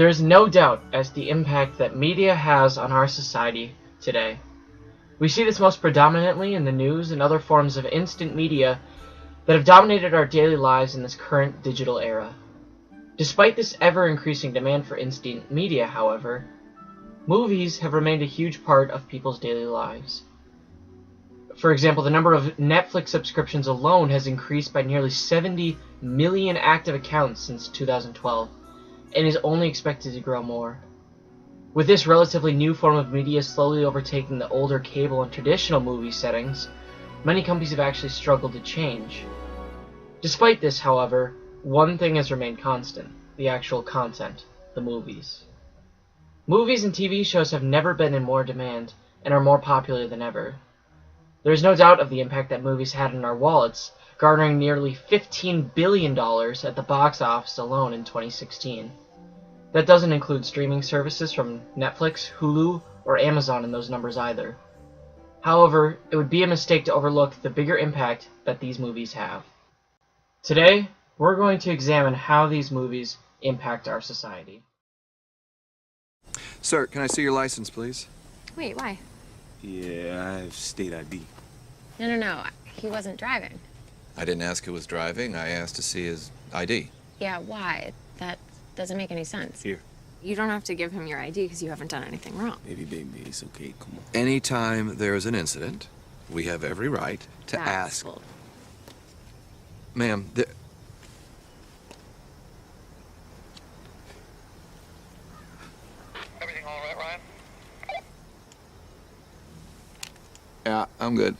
There is no doubt as to the impact that media has on our society today. We see this most predominantly in the news and other forms of instant media that have dominated our daily lives in this current digital era. Despite this ever-increasing demand for instant media, however, movies have remained a huge part of people's daily lives. For example, the number of Netflix subscriptions alone has increased by nearly 70 million active accounts since 2012, and is only expected to grow more. With this relatively new form of media slowly overtaking the older cable and traditional movie settings, many companies have actually struggled to change. Despite this, however, one thing has remained constant: the actual content, the movies. Movies and TV shows have never been in more demand and are more popular than ever. There is no doubt of the impact that movies had in our wallets, garnering nearly $15 billion at the box office alone in 2016. That doesn't include streaming services from Netflix, Hulu, or Amazon in those numbers either. However, it would be a mistake to overlook the bigger impact that these movies have. Today, we're going to examine how these movies impact our society. Sir, can I see your license, please? Wait, why? Yeah, I have state ID. No. He wasn't driving. I didn't ask who was driving. I asked to see his ID. Yeah, why? That doesn't make any sense. Here. You don't have to give him your ID because you haven't done anything wrong. Baby, it's okay. Come on. Anytime there is an incident, we have every right to That's ask. bull. Ma'am, Everything all right, Ryan? yeah, I'm good.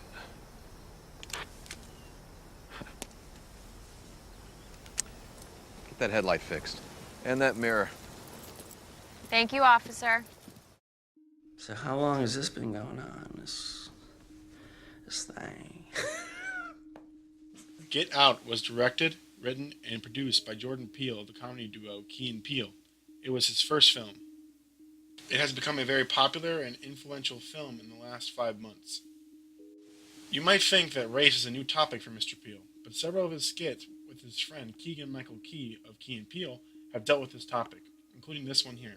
Get that headlight fixed. And that mirror. Thank you, officer. So how long has this been going on, this thing? Get Out was directed, written, and produced by Jordan Peele of the comedy duo Key and Peele. It was his first film. It has become a very popular and influential film in the last 5 months. You might think that race is a new topic for Mr. Peele, but several of his skits with his friend Keegan-Michael Key of Key and Peele have dealt with this topic, including this one here.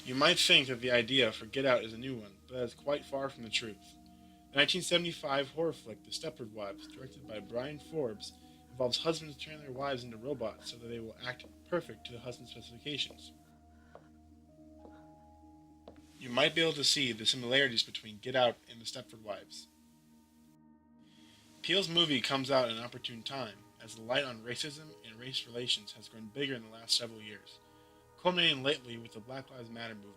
You might think that the idea for Get Out is a new one, but that is quite far from the truth. The 1975 horror flick The Stepford Wives, directed by Brian Forbes, involves husbands turning their wives into robots so that they will act perfect to the husband's specifications. You might be able to see the similarities between Get Out and The Stepford Wives. Peele's movie comes out at an opportune time, as the light on racism and race relations has grown bigger in the last several years, culminating lately with the Black Lives Matter movement.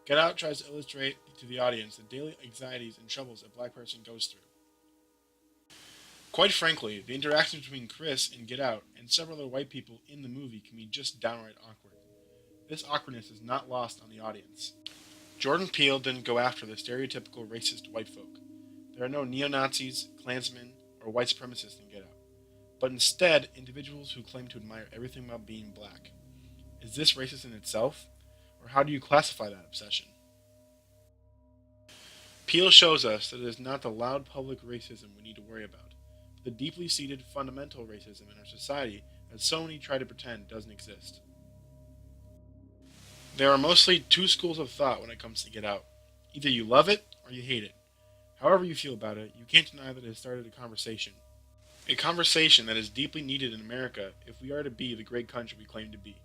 Get Out tries to illustrate to the audience the daily anxieties and troubles a black person goes through. Quite frankly, the interaction between Chris in Get Out and several other white people in the movie can be just downright awkward. This awkwardness is not lost on the audience. Jordan Peele didn't go after the stereotypical racist white folk. There are no neo-Nazis, Klansmen, or white supremacists in Get Out, but instead individuals who claim to admire everything about being black. Is this racist in itself, or how do you classify that obsession? Peele shows us that it is not the loud public racism we need to worry about, but the deeply seated fundamental racism in our society that so many try to pretend doesn't exist. There are mostly two schools of thought when it comes to Get Out. Either you love it or you hate it. However you feel about it, you can't deny that it has started a conversation. A conversation that is deeply needed in America if we are to be the great country we claim to be.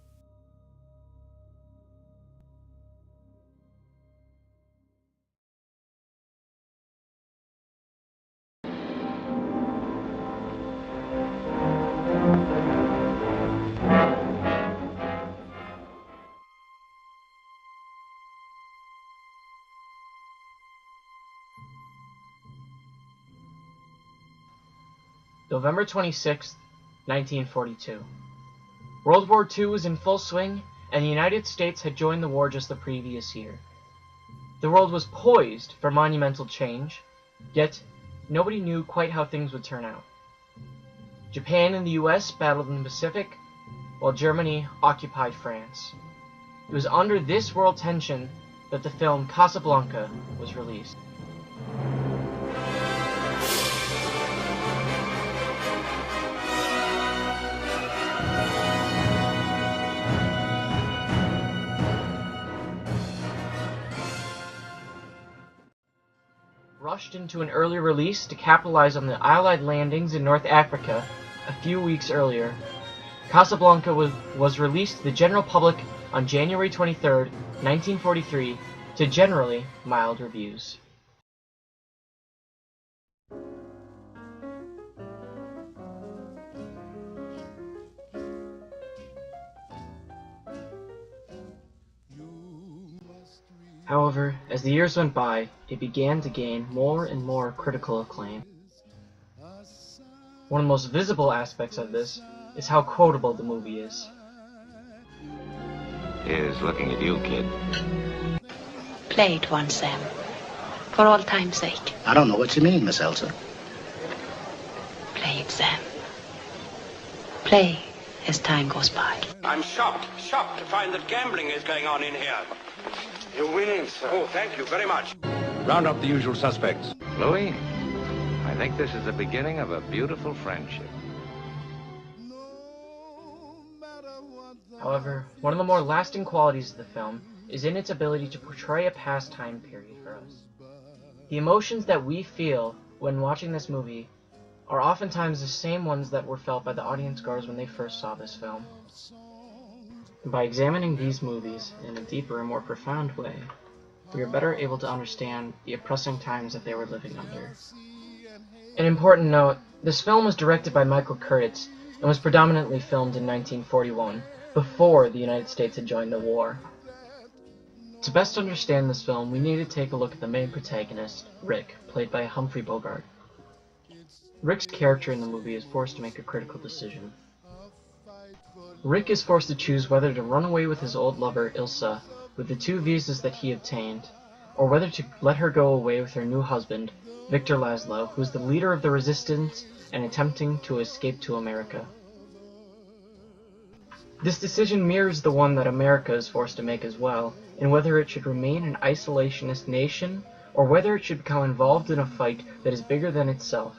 November 26, 1942. World War II was in full swing, and the United States had joined the war just the previous year. The world was poised for monumental change, yet nobody knew quite how things would turn out. Japan and the US battled in the Pacific, while Germany occupied France. It was under this world tension that the film Casablanca was released. rushed into an early release to capitalize on the Allied landings in North Africa a few weeks earlier. Casablanca was released to the general public on January 23, 1943, to generally mild reviews. However, as the years went by, it began to gain more and more critical acclaim. One of the most visible aspects of this is how quotable the movie is. Here's looking at you, kid. Play it once, Sam. For all time's sake. I don't know what you mean, Miss Elsa. Play it, Sam. Play as time goes by. I'm shocked to find that gambling is going on in here. You're winning, sir. Oh, thank you very much. Round up the usual suspects. Louis, I think this is the beginning of a beautiful friendship. However, one of the more lasting qualities of the film is in its ability to portray a past time period for us. The emotions that we feel when watching this movie are oftentimes the same ones that were felt by the audience goers when they first saw this film. By examining these movies in a deeper and more profound way, we are better able to understand the oppressing times that they were living under. An important note, this film was directed by Michael Curtiz and was predominantly filmed in 1941, before the United States had joined the war. To best understand this film, we need to take a look at the main protagonist, Rick, played by Humphrey Bogart. Rick's character in the movie is forced to make a critical decision. Rick is forced to choose whether to run away with his old lover, Ilsa, with the 2 visas that he obtained, or whether to let her go away with her new husband, Victor Laszlo, who is the leader of the resistance and attempting to escape to America. This decision mirrors the one that America is forced to make as well, in whether it should remain an isolationist nation, or whether it should become involved in a fight that is bigger than itself.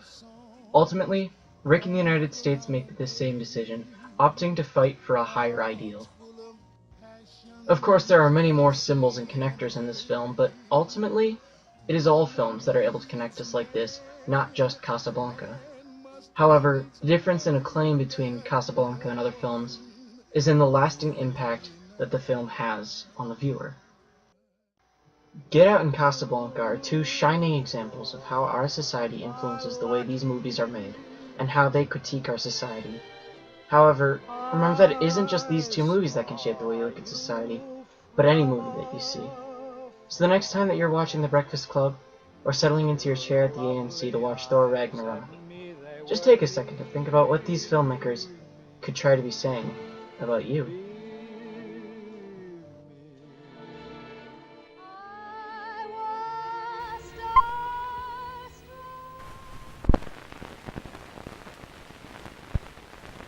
Ultimately, Rick and the United States make the same decision, opting to fight for a higher ideal. Of course, there are many more symbols and connectors in this film, but ultimately, it is all films that are able to connect us like this, not just Casablanca. However, the difference in acclaim between Casablanca and other films is in the lasting impact that the film has on the viewer. Get Out and Casablanca are 2 shining examples of how our society influences the way these movies are made, and how they critique our society. However, remember that it isn't just these 2 movies that can shape the way you look at society, but any movie that you see. So the next time that you're watching The Breakfast Club, or settling into your chair at the AMC to watch Thor Ragnarok, just take a second to think about what these filmmakers could try to be saying about you.